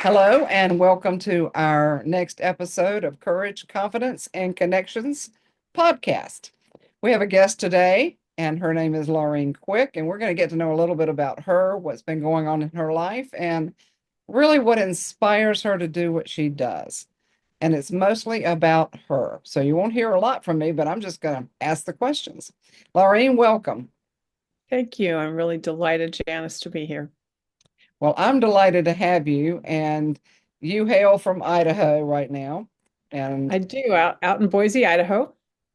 Hello, and welcome to our next episode of Courage, Confidence, and Connections podcast. We have a guest today, and her name is Laureen Quick, and we're going to get to know a little bit about her, what's been going on in her life, and really what inspires her to do what she does. And it's mostly about her. So you won't hear a lot from me, but I'm just going to ask the questions. Laureen, welcome. Thank you. I'm really delighted, Janice, to be here. Well, I'm delighted to have you, and you hail from Idaho right now. And I do out in Boise, Idaho.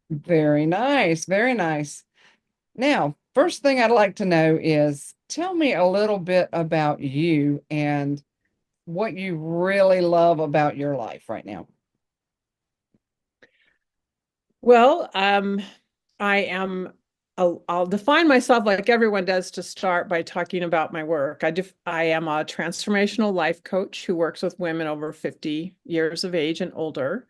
very nice, very nice. Now, first thing I'd like to know is tell me a little bit about you and what you really love about your life right now. Well, I am. I'll define myself like everyone does to start by talking about my work. I am a transformational life coach who works with women over 50 years of age and older.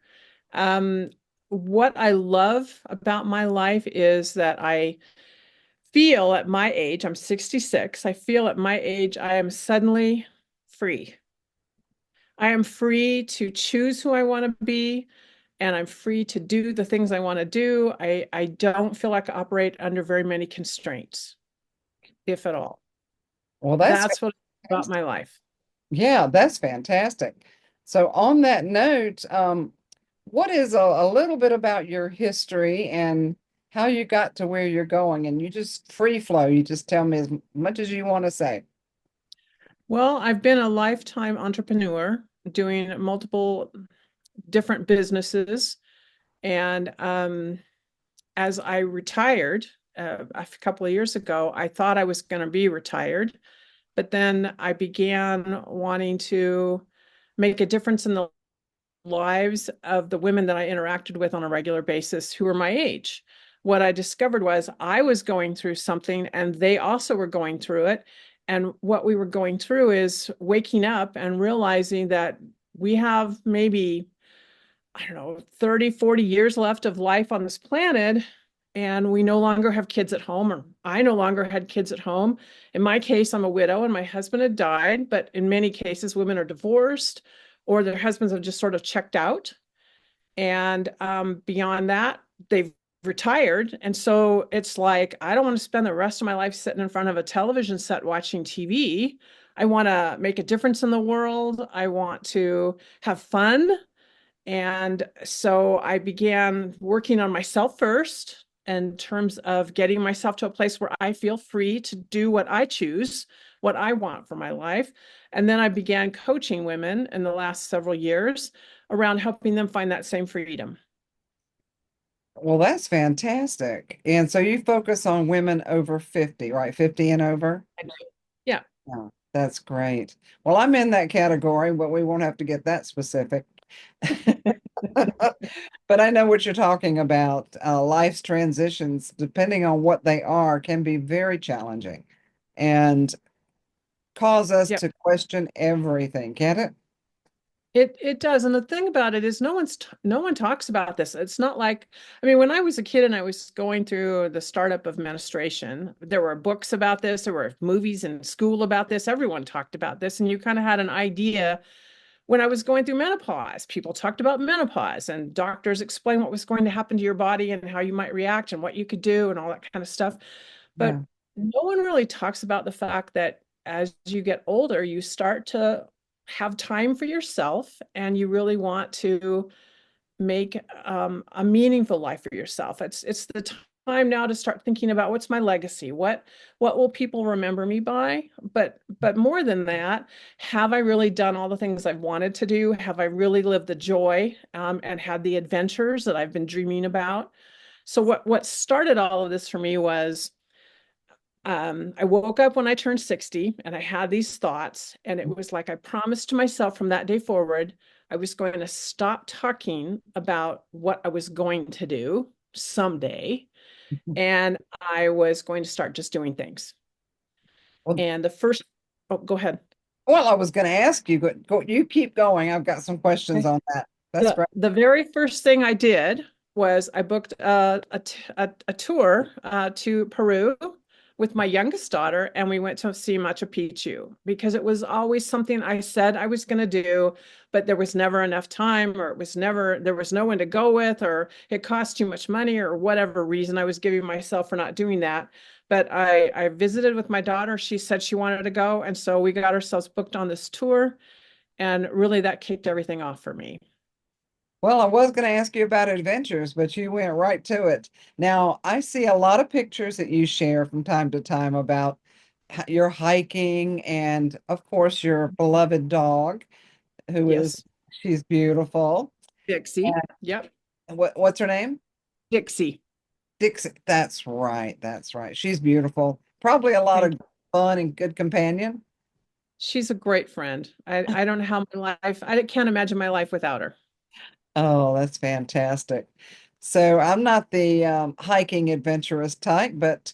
Um, what I love about my life is that I feel at my age, I'm 66, I feel at my age I am suddenly free. I am free to choose who I want to be, and I'm free to do the things I want to do. I don't feel like I operate under very many constraints, if at all. Well, that's That's what about fantastic. my life. Yeah, that's fantastic. So, on that note, what is a little bit about your history and how you got to where you're going? And you just free flow, you just tell me as much as you want to say. Well, I've been a lifetime entrepreneur doing multiple different businesses. And as I retired a couple of years ago, I thought I was going to be retired. But then I began wanting to make a difference in the lives of the women that I interacted with on a regular basis who were my age. What I discovered was I was going through something and they also were going through it. And what we were going through is waking up and realizing that we have maybe, I don't know, 30, 40 years left of life on this planet. And we no longer have kids at home, or I no longer had kids at home. In my case, I'm a widow and my husband had died, but in many cases, women are divorced or their husbands have just sort of checked out. And beyond that, they've retired. And so it's like, I don't want to spend the rest of my life sitting in front of a television set watching TV. I want to make a difference in the world. I want to have fun. And so I began working on myself first in terms of getting myself to a place where I feel free to do what I choose, what I want for my life. And then I began coaching women in the last several years around helping them find that same freedom. Well, that's fantastic. And so you focus on women over 50, right? 50 and over? Yeah. Yeah, that's great. Well, I'm in that category, but we won't have to get that specific. But I know what you're talking about. Life's transitions, depending on what they are, can be very challenging and cause us Yep. to question everything, can't it? It does. And the thing about it is no one talks about this. It's not like, I mean, when I was a kid and I was going through the startup of menstruation, there were books about this, there were movies in school about this, everyone talked about this, and you kind of had an idea. When I was going through menopause, people talked about menopause and doctors explained what was going to happen to your body and how you might react and what you could do and all that kind of stuff. But Yeah. no one really talks about the fact that as you get older, you start to have time for yourself and you really want to make a meaningful life for yourself. It's the time now to start thinking about what's my legacy, what will people remember me by, but more than that, have I really done all the things I've wanted to do? Have I really lived the joy and had the adventures that I've been dreaming about? So what started all of this for me was I woke up when I turned 60 and I had these thoughts, and it was like I promised to myself from that day forward, I was going to stop talking about what I was going to do someday, and I was going to start just doing things. Well, And the first, oh, go ahead. well, I was going to ask you, you keep going. I've got some questions Okay. on that. That's The great. the very first thing I did was I booked a tour to Peru with my youngest daughter, and we went to see Machu Picchu because it was always something I said I was going to do, but there was never enough time, or there was no one to go with, or it cost too much money, or whatever reason I was giving myself for not doing that. But I visited with my daughter. She said she wanted to go. And so we got ourselves booked on this tour. And really, that kicked everything off for me. Well, I was going to ask you about adventures, but you went right to it. Now, I see a lot of pictures that you share from time to time about your hiking and, of course, your beloved dog, who is, Yes. she's beautiful. Dixie. Yep. And what's her name? Dixie. Dixie. That's right. That's right. She's beautiful. Probably a lot Thank of you. fun and good companion. She's a great friend. I don't know how my life, I can't imagine my life without her. Oh, that's fantastic. So I'm not the hiking adventurous type, but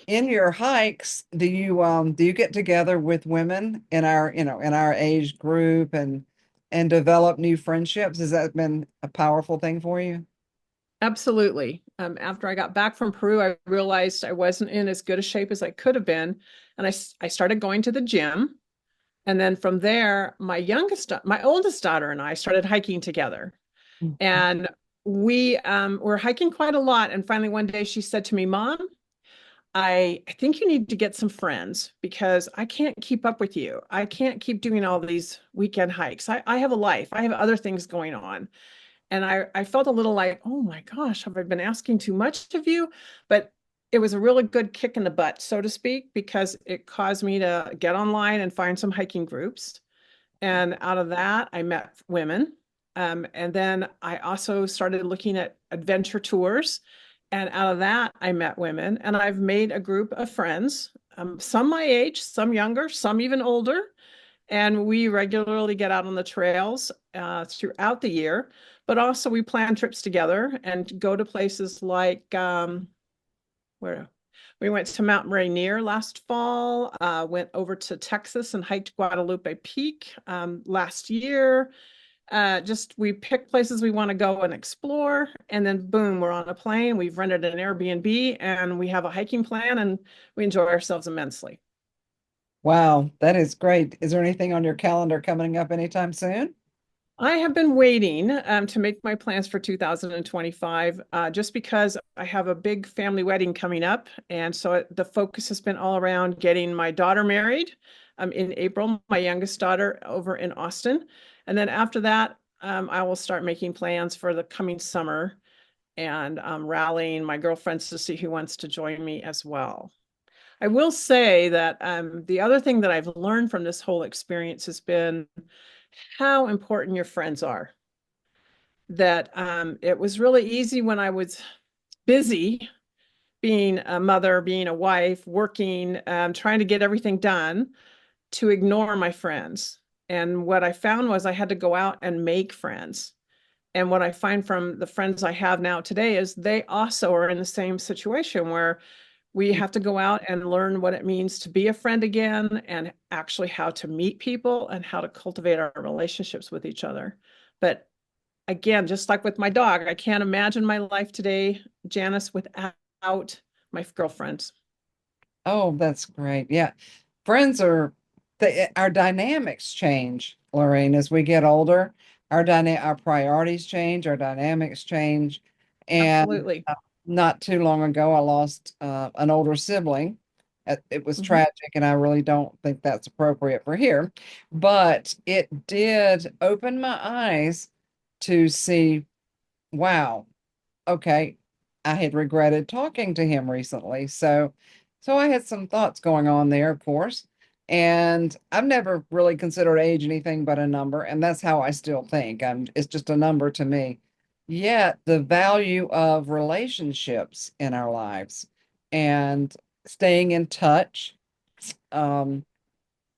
in your hikes, do you get together with women in our, in our age group and develop new friendships? Has that been a powerful thing for you? Absolutely. After I got back from Peru, I realized I wasn't in as good a shape as I could have been. And I started going to the gym. And then from there, my oldest daughter and I started hiking together. And we were hiking quite a lot. And finally, one day she said to me, Mom, I think you need to get some friends because I can't keep up with you. I can't keep doing all these weekend hikes. I have a life, I have other things going on. And I felt a little like, oh my gosh, have I been asking too much of you? But it was a really good kick in the butt, so to speak, because it caused me to get online and find some hiking groups. And out of that, I met women. And then I also started looking at adventure tours. And out of that, I met women. And I've made a group of friends, some my age, some younger, some even older. And we regularly get out on the trails throughout the year. But also, we plan trips together and go to places like where we went to Mount Rainier last fall, went over to Texas and hiked Guadalupe Peak last year. Just we pick places we want to go and explore, and then boom, we're on a plane. We've rented an Airbnb and we have a hiking plan, and we enjoy ourselves immensely. Wow, that is great. Is there anything on your calendar coming up anytime soon? I have been waiting to make my plans for 2025 just because I have a big family wedding coming up. And so the focus has been all around getting my daughter married in April, my youngest daughter over in Austin. And then after that, I will start making plans for the coming summer and rallying my girlfriends to see who wants to join me as well. I will say that the other thing that I've learned from this whole experience has been how important your friends are. That it was really easy when I was busy being a mother, being a wife, working, trying to get everything done to ignore my friends. And what I found was I had to go out and make friends. And what I find from the friends I have now today is they also are in the same situation where we have to go out and learn what it means to be a friend again and actually how to meet people and how to cultivate our relationships with each other. But again, just like with my dog, I can't imagine my life today, Janice, without my girlfriends. Oh, that's great. Yeah. Friends are our dynamics change, Lorraine, as we get older. Our priorities change, our dynamics change. And Absolutely. not too long ago, I lost an older sibling. It was Mhm. tragic, and I really don't think that's appropriate for here. But it did open my eyes to see, wow, okay, I had regretted talking to him recently. So I had some thoughts going on there, of course. And I've never really considered age anything but a number, and that's how I still think. It's just a number to me. Yet the value of relationships in our lives and staying in touch, um,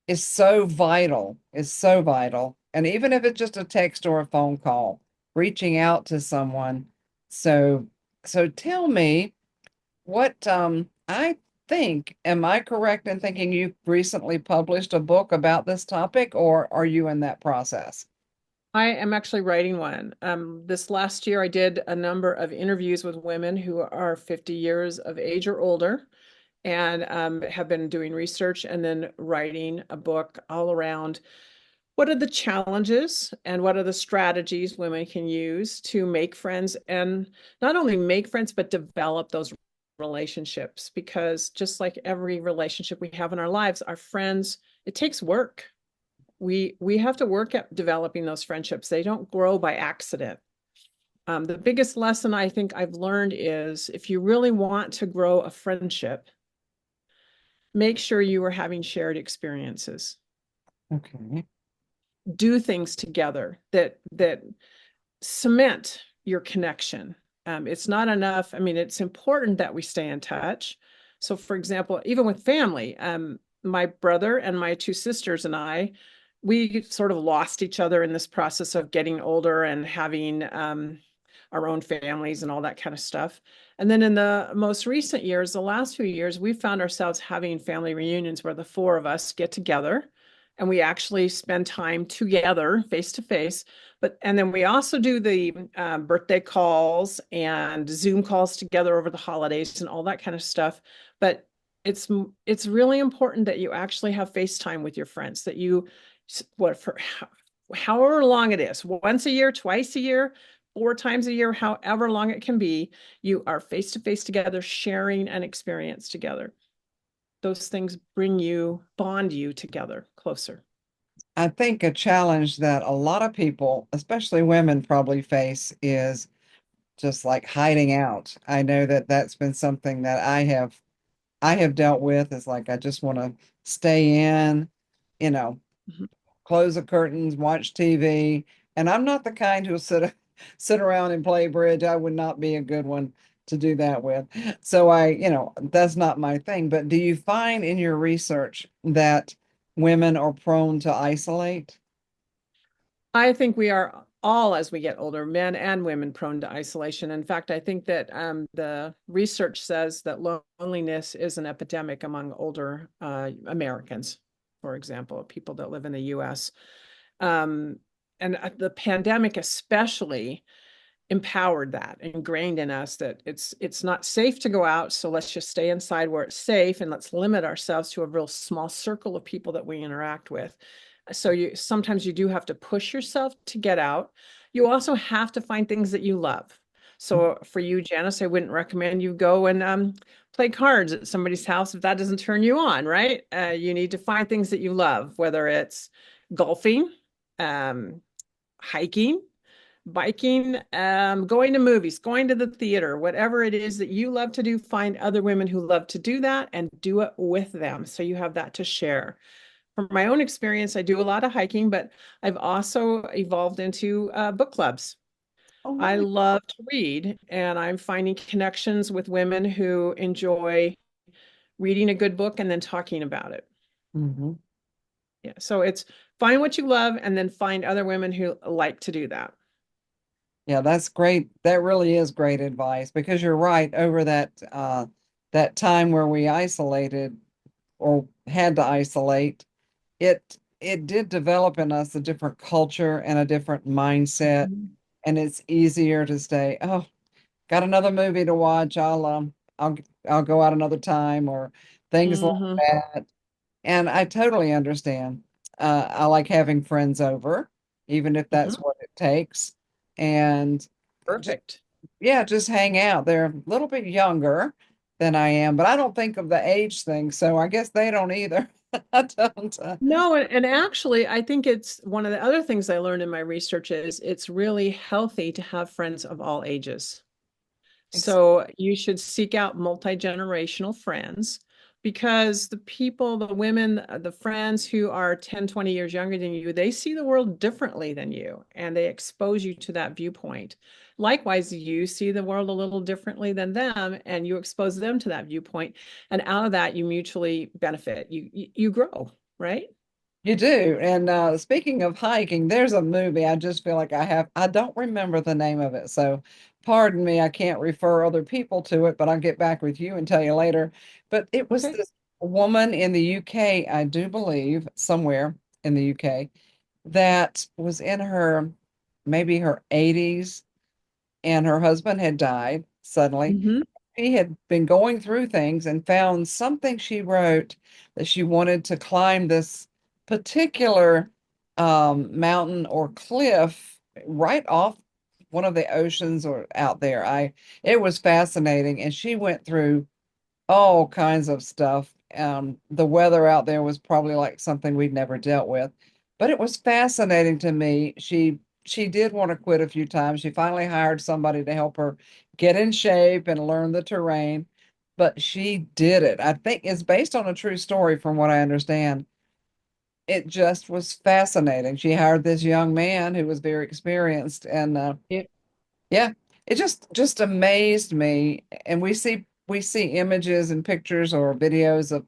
is so vital. And even if it's just a text or a phone call, reaching out to someone. So, so tell me what I think, am I correct in thinking you recently published a book about this topic, or are you in that process? I am actually writing one. This last year, I did a number of interviews with women who are 50 years of age or older. and have been doing research and then writing a book all around what are the challenges and what are the strategies women can use to make friends, and not only make friends, but develop those relationships. Because just like every relationship we have in our lives, our friends, it takes work. We have to work at developing those friendships. They don't grow by accident. The biggest lesson I think I've learned is if you really want to grow a friendship, make sure you are having shared experiences. Okay. Do things together that cement your connection. It's not enough. I mean, it's important that we stay in touch. So, for example, even with family, my brother and my two sisters and I, we sort of lost each other in this process of getting older and having our own families and all that kind of stuff. And then in the most recent years, the last few years, we found ourselves having family reunions where the four of us get together and we actually spend time together face to face. But and then we also do the birthday calls and Zoom calls together over the holidays and all that kind of stuff. But it's really important that you actually have FaceTime with your friends, that you what for however long it is, once a year, twice a year, four times a year, however long it can be, you are face to face together, sharing an experience together. Those things bond you together closer. I think a challenge that a lot of people, especially women, probably face is just like hiding out. I know that that's been something that I have dealt with. Is like I just want to stay in, you know, Mhm. close the curtains, watch TV, and I'm not the kind who'll sit around and play bridge. I would not be a good one to do that with. So that's not my thing. But do you find in your research that women are prone to isolate? I think we are all, as we get older, men and women, prone to isolation. In fact, I think that the research says that loneliness is an epidemic among older Americans, for example, people that live in the US. Um, and the pandemic especially empowered that, ingrained in us that it's not safe to go out, so let's just stay inside where it's safe and let's limit ourselves to a real small circle of people that we interact with. So you sometimes you do have to push yourself to get out. You also have to find things that you love. So for you, Janice, I wouldn't recommend you go and play cards at somebody's house if that doesn't turn you on, right? You need to find things that you love, whether it's golfing, um, hiking, biking, going to movies, going to the theater, whatever it is that you love to do, find other women who love to do that and do it with them. So you have that to share. From my own experience, I do a lot of hiking, but I've also evolved into book clubs. Oh, I nice. love to read, and I'm finding connections with women who enjoy reading a good book and then talking about it. Mhm. Yeah, so it's find what you love and then find other women who like to do that. Yeah, that's great. That really is great advice because you're right. Over that time where we isolated or had to isolate, it did develop in us a different culture and a different mindset, Mhm. and it's easier to stay, oh, got another movie to watch. I'll go out another time or things like Mhm. that. And I totally understand. I like having friends over, even if that's Mhm. what it takes. And just, Perfect. yeah, just hang out. They're a little bit younger than I am, but I don't think of the age thing. So I guess they don't either. I don't. No, and actually, I think it's one of the other things I learned in my research is it's really healthy to have friends of all ages. Ex- So you should seek out multi-generational friends because the people, the women, the friends who are 10, 20 years younger than you, they see the world differently than you and they expose you to that viewpoint. Likewise, you see the world a little differently than them and you expose them to that viewpoint. And out of that, you mutually benefit. You grow, right? You do. And speaking of hiking, there's a movie I just feel like I don't remember the name of it. So pardon me, I can't refer other people to it, but I'll get back with you and tell you later. But it was Okay. this woman in the UK, I do believe, somewhere in the UK, that was in her maybe her 80s, and her husband had died suddenly. Mhm. she had been going through things and found something she wrote that she wanted to climb this particular mountain or cliff right off one of the oceans or out there. It was fascinating, and she went through all kinds of stuff. The weather out there was probably like something we'd never dealt with, but it was fascinating to me. She did want to quit a few times. She finally hired somebody to help her get in shape and learn the terrain, but she did it. I think it's based on a true story, from what I understand. It just was fascinating. She hired this young man who was very experienced, and Yeah. yeah, it just amazed me. And we see images and pictures or videos of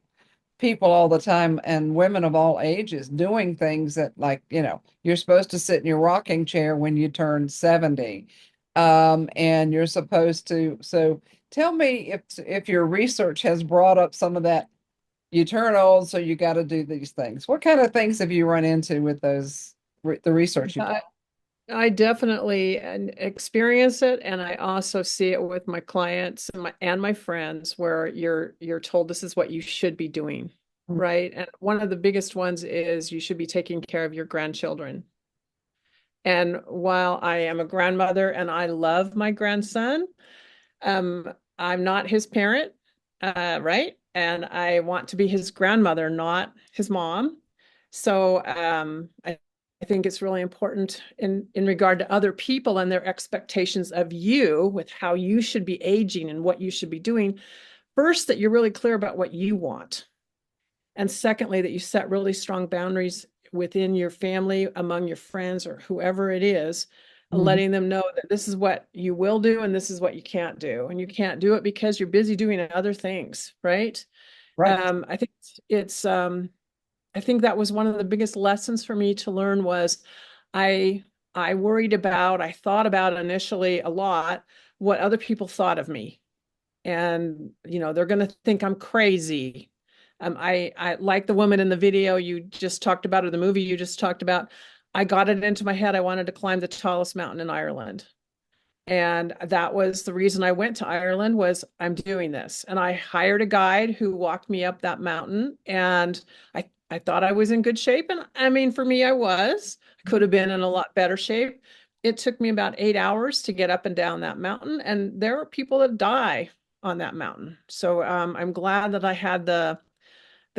people all the time, and women of all ages doing things that, like, you're supposed to sit in your rocking chair when you turn 70. And you're supposed to, so tell me if your research has brought up some of that. You turn old, so you got to do these things. What kind of things have you run into with the research you've done? I definitely experience it, and I also see it with my clients and my friends, where you're told this is what you should be doing, right? And one of the biggest ones is you should be taking care of your grandchildren. And while I am a grandmother and I love my grandson, I'm not his parent, right? And I want to be his grandmother, not his mom. So I think it's really important in regard to other people and their expectations of you with how you should be aging and what you should be doing. First, that you're really clear about what you want. And secondly, that you set really strong boundaries within your family, among your friends, or whoever it is, Mhm. letting them know that this is what you will do and this is what you can't do. And you can't do it because you're busy doing other things, right? Right. I think it's I think that was one of the biggest lessons for me to learn was I I thought about initially a lot what other people thought of me. And they're going to think I'm crazy. I like the woman in the video you just talked about, or the movie you just talked about. I got it into my head I wanted to climb the tallest mountain in Ireland. And that was the reason I went to Ireland, was I'm doing this. And I hired a guide who walked me up that mountain, and I thought I was in good shape. And I mean, for me, I was. I could have been in a lot better shape. It took me about 8 hours to get up and down that mountain, and there are people that die on that mountain. So I'm glad that I had the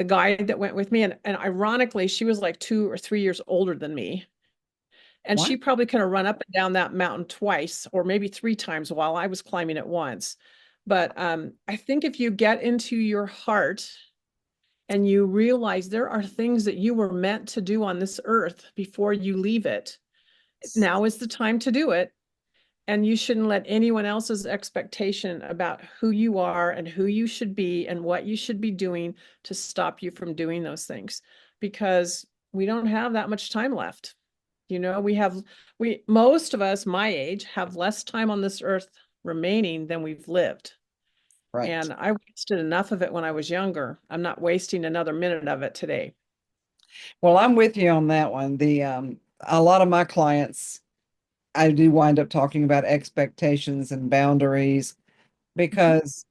guide that went with me. And ironically, she was like 2 or 3 years older than me. And What? she probably could have run up and down that mountain twice or maybe three times while I was climbing it once. But I think if you get into your heart and you realize there are things that you were meant to do on this earth before you leave it, now is the time to do it. And you shouldn't let anyone else's expectation about who you are and who you should be and what you should be doing to stop you from doing those things, because we don't have that much time left. We most of us my age have less time on this earth remaining than we've lived. Right. And I wasted enough of it when I was younger. I'm not wasting another minute of it today. Well, I'm with you on that one. The A lot of my clients, I do wind up talking about expectations and boundaries, Mhm. because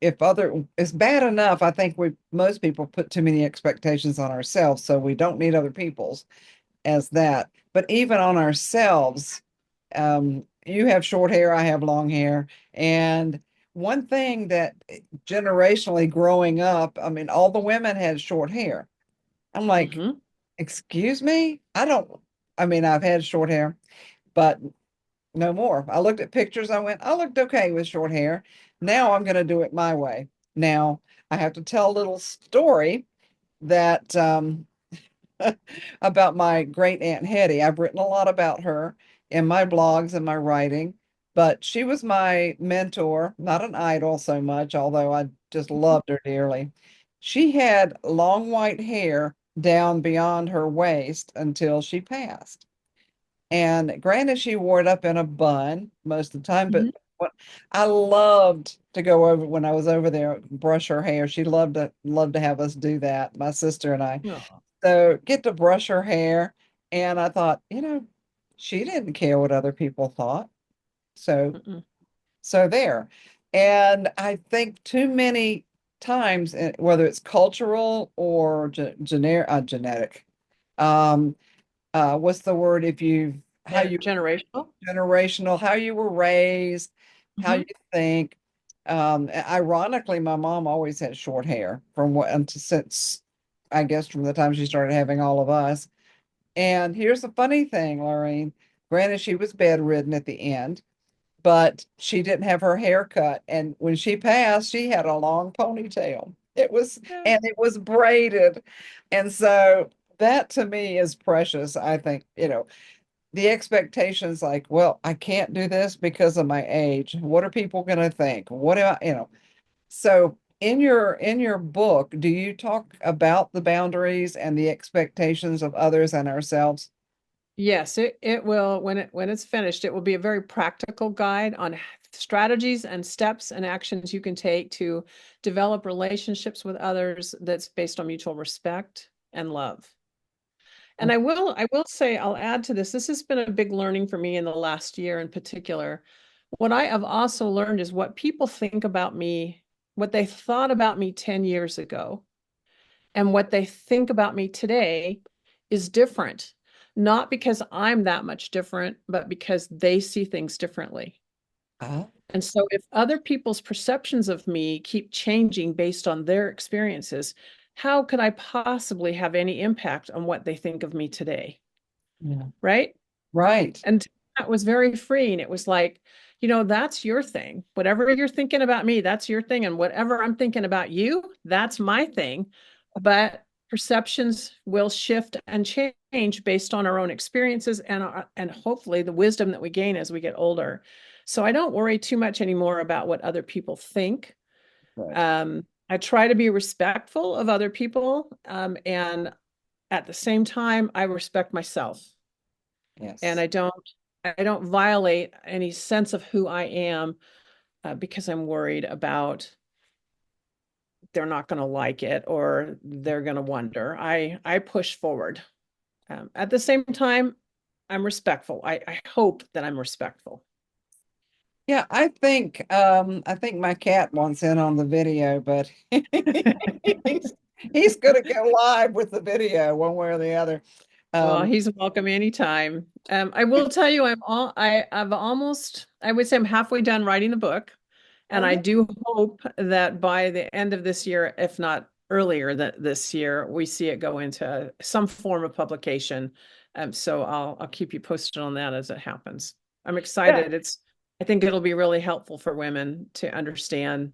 if other it's bad enough, I think we most people put too many expectations on ourselves, so we don't need other people's as that. But even on ourselves, you have short hair, I have long hair, and one thing that generationally growing up, I mean, all the women had short hair. I'm like, Mhm. excuse me? I don't, I mean, I've had short hair, but no more. I looked at pictures. I went, I looked okay with short hair. Now I'm going to do it my way. Now I have to tell a little story that about my great Aunt Hetty. I've written a lot about her in my blogs and my writing, but she was my mentor, not an idol so much, although I just loved her dearly. She had long white hair down beyond her waist until she passed. And granted, she wore it up in a bun most of the time, but Mhm. what I loved to go over when I was over there, brush her hair. She loved to have us do that, my sister and I. Oh. So get to brush her hair. And I thought, she didn't care what other people thought. So Mm-mm. so there. And I think too many times, whether it's cultural or genetic, um, what's the word if you how you Generational. generational, how you were raised, how you Hmm. think. Ironically, my mom always had short hair from what until since I guess from the time she started having all of us. And here's the funny thing, Laureen. Granted, she was bedridden at the end, but she didn't have her hair cut. And when she passed, she had a long ponytail. And it was braided. And so that to me is precious. I think, the expectations like, well, I can't do this because of my age. What are people going to think? What am I? So in your book, do you talk about the boundaries and the expectations of others and ourselves? Yes, it will when it's finished, it will be a very practical guide on strategies and steps and actions you can take to develop relationships with others that's based on mutual respect and love. And I will say, I'll add to this. This has been a big learning for me in the last year in particular. What I have also learned is what people think about me, what they thought about me 10 years ago, and what they think about me today is different. Not because I'm that much different, but because they see things differently. Uh, And so, if other people's perceptions of me keep changing based on their experiences, how could I possibly have any impact on what they think of me today? yeah. Right. Right. And that was very freeing. It was like, that's your thing. Whatever you're thinking about me, that's your thing. And whatever I'm thinking about you, that's my thing. But perceptions will shift and change based on our own experiences and hopefully the wisdom that we gain as we get older. So I don't worry too much anymore about what other people think. Right. I try to be respectful of other people, and at the same time, I respect myself, and Yes. I don't violate any sense of who I am, because I'm worried about they're not going to like it or they're going to wonder. I push forward. At the same time, I'm respectful. I hope that I'm respectful. Yeah, I think my cat wants in on the video, but he's gonna go live with the video one way or the other. Well, Um, he's welcome anytime. I will tell you, I've almost, I would say I'm halfway done writing the book. oh And I yeah, do hope that by the end of this year, if not earlier than this year, we see it go into some form of publication. So I'll keep you posted on that as it happens. I'm yeah. excited. I think it'll be really helpful for women to understand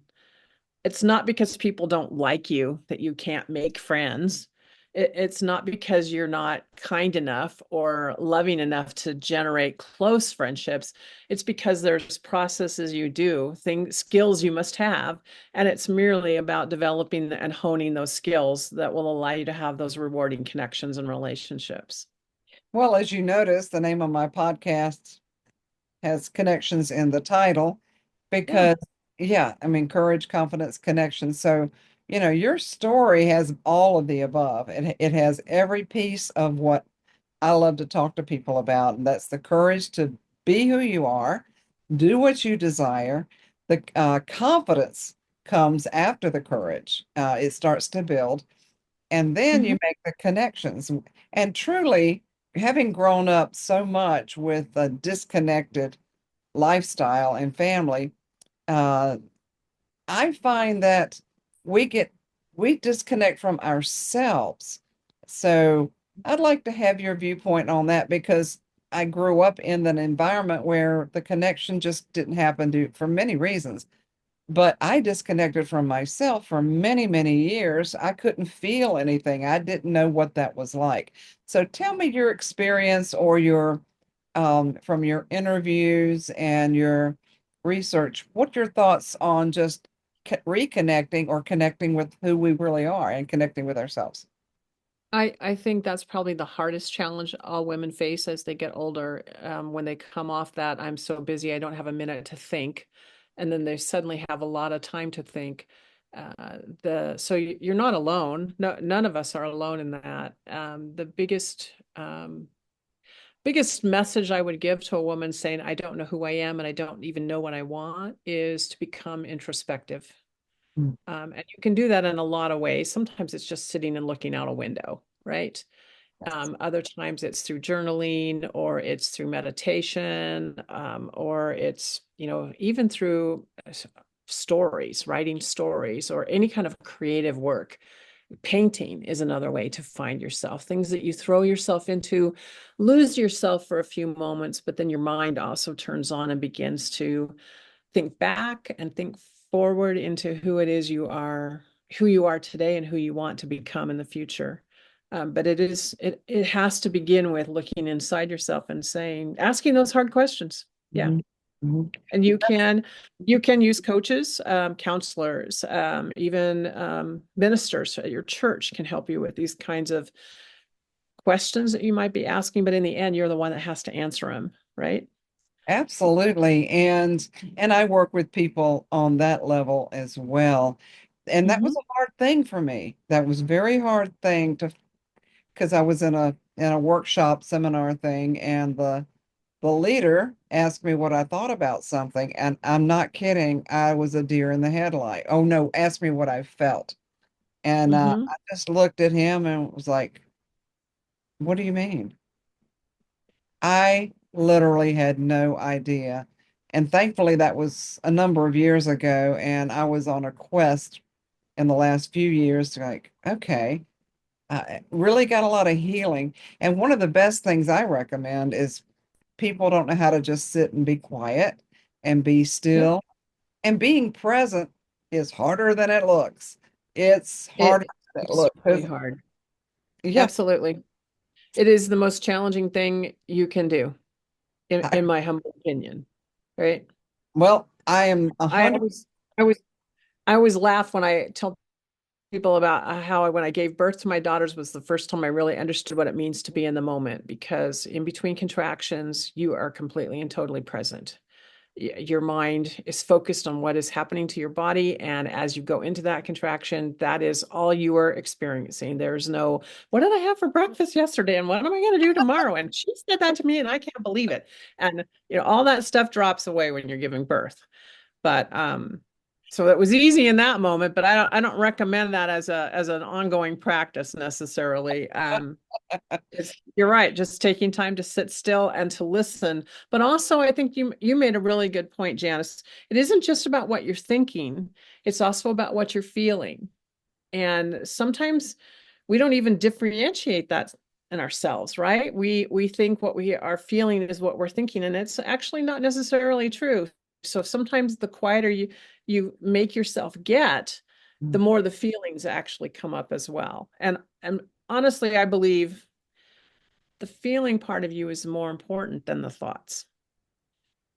it's not because people don't like you that you can't make friends. It's not because you're not kind enough or loving enough to generate close friendships. It's because there's processes you do, things, skills you must have, and it's merely about developing and honing those skills that will allow you to have those rewarding connections and relationships. Well, as you notice, the name of my podcast has connections in the title Yeah. because, yeah, I mean, courage, confidence, connection. So, your story has all of the above. It has every piece of what I love to talk to people about, and that's the courage to be who you are, do what you desire. The confidence comes after the courage. It starts to build, and then Mhm. you make the connections. And truly, having grown up so much with a disconnected lifestyle and family, uh, I find that we get we disconnect from ourselves. So I'd like to have your viewpoint on that because I grew up in an environment where the connection just didn't happen for many reasons. But I disconnected from myself for many, many years. I couldn't feel anything. I didn't know what that was like. So tell me your experience or your from your interviews and your research. What your thoughts on just reconnecting or connecting with who we really are and connecting with ourselves? I think that's probably the hardest challenge all women face as they get older. When they come off that, I'm so busy, I don't have a minute to think. And then they suddenly have a lot of time to think. You're not alone. No, none of us are alone in that. The biggest biggest message I would give to a woman saying, I don't know who I am and I don't even know what I want, is to become introspective. Mm. And you can do that in a lot of ways. Sometimes it's just sitting and looking out a window, right? Yes. Other times it's through journaling, or it's through meditation, or it's, even through stories, writing stories, or any kind of creative work. Painting is another way to find yourself, things that you throw yourself into, lose yourself for a few moments, but then your mind also turns on and begins to think back and think forward into who it is who you are today and who you want to become in the future. But it has to begin with looking inside yourself and asking those hard questions. Yeah. Mhm. Mhm. And you can use coaches, counselors, even ministers at your church can help you with these kinds of questions that you might be asking, but in the end, you're the one that has to answer them, right? Absolutely. And I work with people on that level as well. And that was Mm-hmm. a hard thing for me. That was a very hard thing to because I was in a workshop seminar thing, and the leader asked me what I thought about something, and I'm not kidding, I was a deer in the headlight. Oh no, asked me what I felt. And Mm-hmm. I just looked at him and was like, "What do you mean?" I literally had no idea. And thankfully, that was a number of years ago. And I was on a quest in the last few years to like, okay, I really got a lot of healing. And one of the best things I recommend is people don't know how to just sit and be quiet and be Yep. still. And being present is harder than it looks. It's harder It than it is looks. really hard. Yeah. Absolutely. It is the most challenging thing you can do, I, in my humble opinion. Right. well, I am a I hundred. always, I always, I always laugh when I tell people about how when I gave birth to my daughters was the first time I really understood what it means to be in the moment, because in between contractions, you are completely and totally present. Your mind is focused on what is happening to your body. And as you go into that contraction, that is all you are experiencing. There's no, what did I have for breakfast yesterday? And what am I going to do tomorrow? And she said that to me and I can't believe it. And, all that stuff drops away when you're giving birth. But, so it was easy in that moment, but I don't recommend that as an ongoing practice necessarily. You're right, just taking time to sit still and to listen. But also, I think you made a really good point, Janice. It isn't just about what you're thinking, it's also about what you're feeling. And sometimes we don't even differentiate that in ourselves, right? We think what we are feeling is what we're thinking, and it's actually not necessarily true. So sometimes the quieter you make yourself get, the more the feelings actually come up as well. And honestly, I believe the feeling part of you is more important than the thoughts.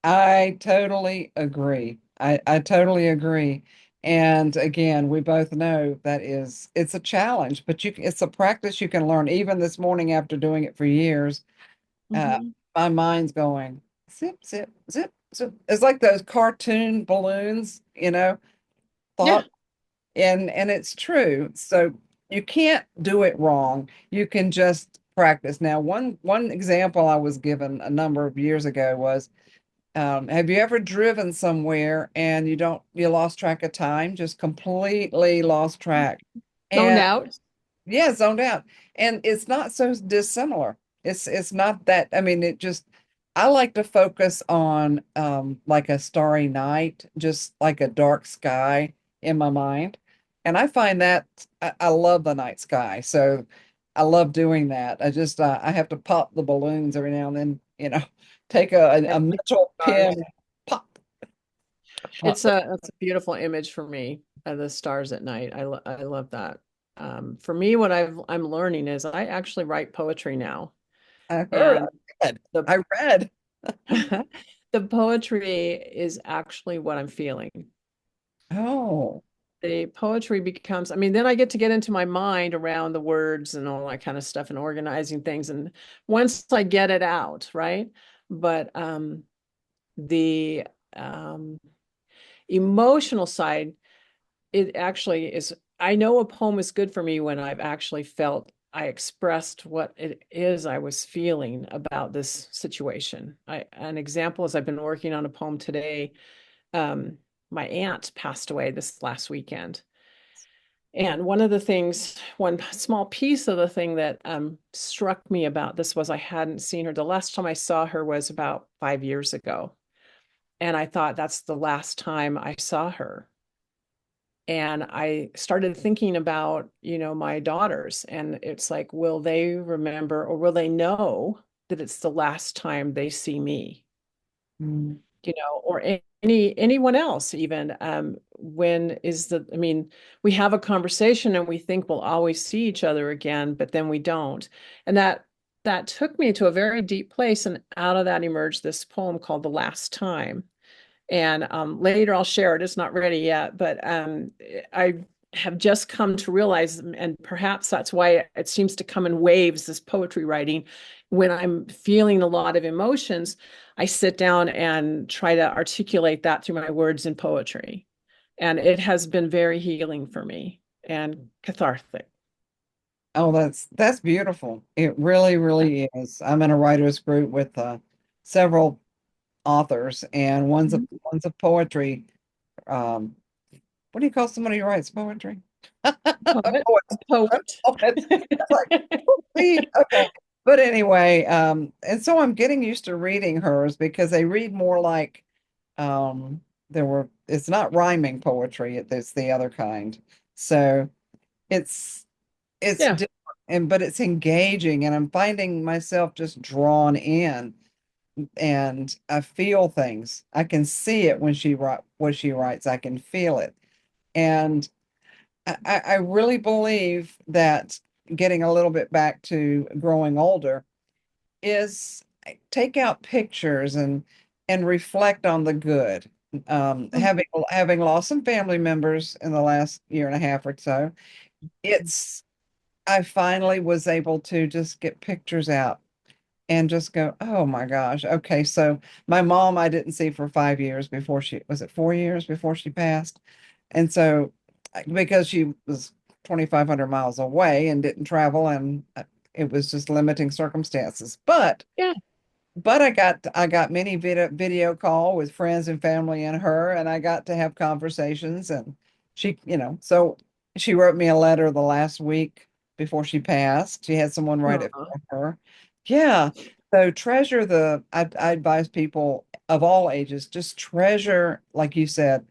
I totally agree. I totally agree. And again, we both know that it's a challenge, but it's a practice you can learn. Even this morning after doing it for years, uh, Mm-hmm. my mind's going zip, zip, zip, zip. It's like those cartoon balloons, Yeah. thought, and it's true. So you can't do it wrong. You can just practice. Now, one example I was given a number of years ago was have you ever driven somewhere and you lost track of time, just completely lost track? Zoned And out. yeah, zoned out. And it's not so dissimilar. It's not that, I mean, I like to focus on like a starry night, just like a dark sky in my mind. And I find that I love the night sky. So I love doing that. I have to pop the balloons every now and then, take a And metal pin, stars. pop, pop. It's a beautiful image for me, the stars at night. I love that. For me, what I'm learning is I actually write poetry now, I heard, and I read, the I read. the poetry is actually what I'm feeling. Oh. The poetry becomes, I mean, then I get into my mind around the words and all that kind of stuff and organizing things. And once I get it out, right? But the um, emotional side, it actually is, I know a poem is good for me when I've actually felt I expressed what it is I was feeling about this situation. An example is I've been working on a poem today. Um, my aunt passed away this last weekend. And one of the things, one small piece of the thing that struck me about this was I hadn't seen her. The last time I saw her was about 5 years ago. And I thought that's the last time I saw her. And I started thinking about, my daughters. And it's like, will they remember or will they know that it's the last time they see me? Mm. Or anyone else even. When is the, I mean, we have a conversation and we think we'll always see each other again, but then we don't. And that took me to a very deep place. And out of that emerged this poem called The Last Time. And later I'll share it. It's not ready yet, but I have just come to realize, and perhaps that's why it seems to come in waves, this poetry writing. When I'm feeling a lot of emotions, I sit down and try to articulate that through my words in poetry. And it has been very healing for me and cathartic. Oh, that's beautiful. It really, really is. I'm in a writers group with several authors, and Mhm. one's a poetry. Um, what do you call somebody who writes poetry? A Poet, poet. a A poet. poet. It's like, "Whoopsie." Okay. But anyway, and so I'm getting used to reading hers because they read more like it's not rhyming poetry, it's the other kind. So it's it's Yeah, different, but it's engaging, and I'm finding myself just drawn in, and I feel things. I can see it when what she writes. I can feel it. And I really believe that getting a little bit back to growing older is take out pictures and reflect on the good. Having lost some family members in the last year and a half or so, it's I finally was able to just get pictures out and just go, oh my gosh. Okay, so my mom I didn't see for 5 years before was it 4 years before she passed? And so because she was 2,500 miles away and didn't travel, and it was just limiting circumstances. yeah. But I got many video call with friends and family and her, and I got to have conversations, and so she wrote me a letter the last week before she passed. She had someone write it Aw. for her. Yeah. So I advise people of all ages, just treasure, like you said,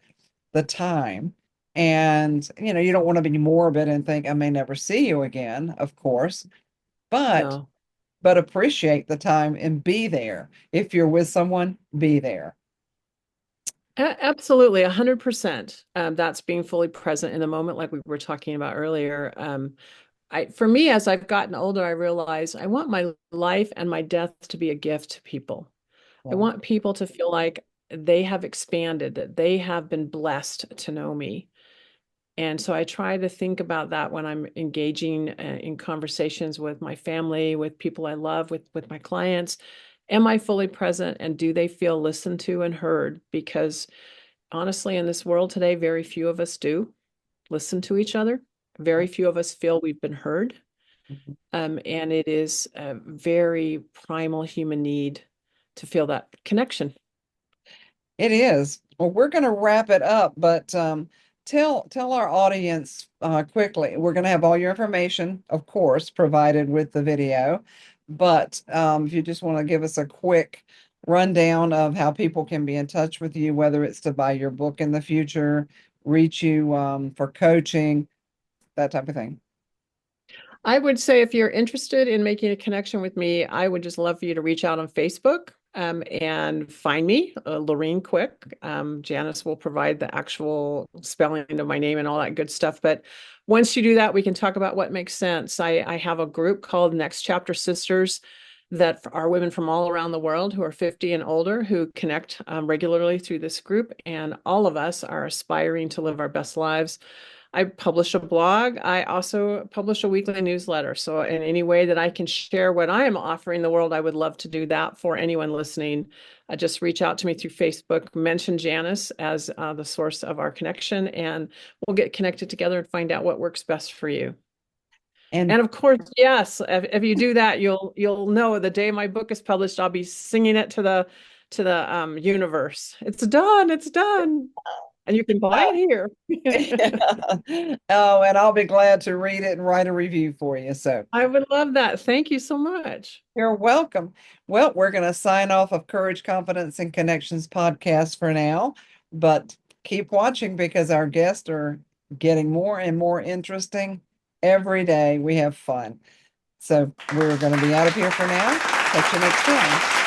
the time. And you don't want to be morbid and think I may never see you again, of course, but No. appreciate the time and be there. If you're with someone, be there. Absolutely, 100%. That's being fully present in the moment, like we were talking about earlier. For me, as I've gotten older, I realize I want my life and my death to be a gift to people. I Yeah. want people to feel like they have expanded, that they have been blessed to know me. And so I try to think about that when I'm engaging in conversations with my family, with people I love, with my clients. Am I fully present and do they feel listened to and heard? Because honestly, in this world today, very few of us do listen to each other. Very few of us feel we've been heard. And it is a very primal human need to feel that connection. It is. Well, we're going to wrap it up, but tell our audience quickly. We're going to have all your information, of course, provided with the video. But if you just want to give us a quick rundown of how people can be in touch with you, whether it's to buy your book in the future, reach you for coaching, that type of thing. I would say if you're interested in making a connection with me, I would just love for you to reach out on Facebook and find me, Laureen Quick. Janice will provide the actual spelling of my name and all that good stuff. But once you do that, we can talk about what makes sense. I have a group called Next Chapter Sisters that are women from all around the world who are 50 and older who connect regularly through this group. And all of us are aspiring to live our best lives. I publish a blog. I also publish a weekly newsletter. So, in any way that I can share what I am offering the world, I would love to do that for anyone listening. Just reach out to me through Facebook, mention Janice as the source of our connection, and we'll get connected together and find out what works best for you. And And of course, yes, if you do that, you'll know the day my book is published, I'll be singing it to the universe. It's done, it's done. And you can buy it here. oh, and I'll be glad to read it and write a review for you. So I would love that. Thank you so much. you're welcome. Well, we're going to sign off of Courage, Confidence, and Connections podcast for now, but keep watching because our guests are getting more and more interesting every day. We have fun. So we're going to be out of here for now. Catch you next time.